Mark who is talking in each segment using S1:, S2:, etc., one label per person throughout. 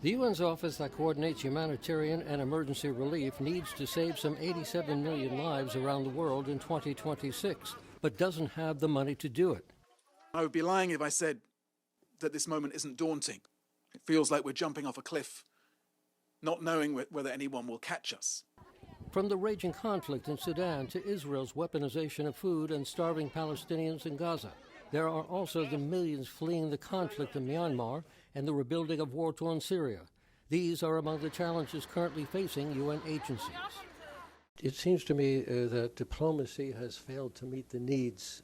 S1: The UN's office that coordinates humanitarian and emergency relief needs to save some 87 million lives around the world in 2026, but doesn't have the money to do it.
S2: I would be lying if I said that this moment isn't daunting. It feels like we're jumping off a cliff, not knowing whether anyone will catch us.
S1: From the raging conflict in Sudan to Israel's weaponization of food and starving Palestinians in Gaza, there are also the millions fleeing the conflict in Myanmar and the rebuilding of war-torn Syria. These are among the challenges currently facing UN agencies. It seems to me that diplomacy has failed to meet the needs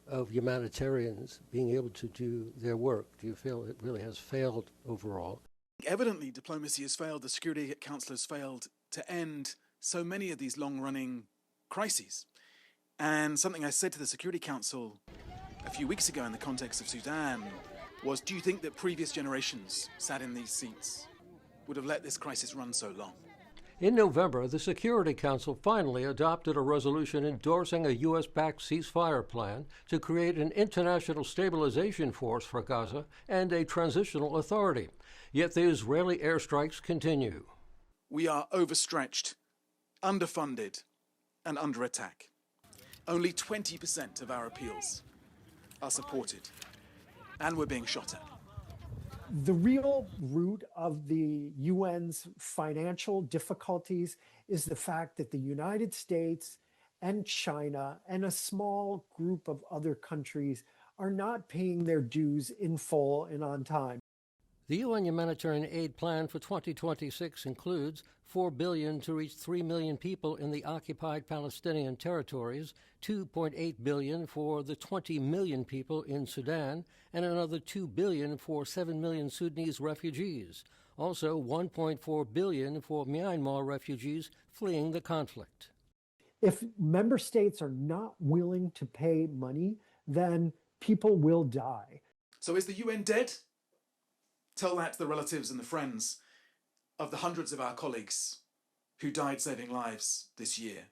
S1: of humanitarians being able to do their work. Do you feel it really has failed overall?
S2: Evidently, diplomacy has failed. The Security Council has failed to end so many of these long-running crises. And something I said to the Security Council a few weeks ago in the context of Sudan was, do you think that previous generations sat in these seats would have let this crisis run so long?
S1: In November, the Security Council finally adopted a resolution endorsing a U.S.-backed ceasefire plan to create an international stabilization force for Gaza and a transitional authority. Yet the Israeli airstrikes continue.
S2: We are overstretched, underfunded, and under attack. Only 20% of our appeals are supported, and we're being shot at.
S3: The real root of the UN's financial difficulties is the fact that the United States and China and a small group of other countries are not paying their dues in full and on time.
S1: The UN humanitarian aid plan for 2026 includes $4 billion to reach 3 million people in the occupied Palestinian territories, $2.8 billion for the 20 million people in Sudan, and another $2 billion for 7 million Sudanese refugees. Also, $1.4 billion for Myanmar refugees fleeing the conflict.
S3: If member states are not willing to pay money, then people will die.
S2: So is the UN dead? Tell that to the relatives and the friends of the hundreds of our colleagues who died saving lives this year.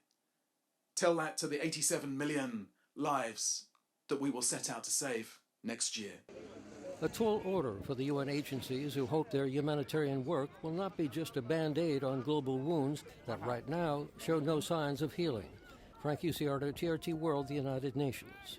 S2: Tell that to the 87 million lives that we will set out to save next year.
S1: A tall order for the UN agencies who hope their humanitarian work will not be just a band-aid on global wounds that right now show no signs of healing. Frank Ucciardo, TRT World, the United Nations.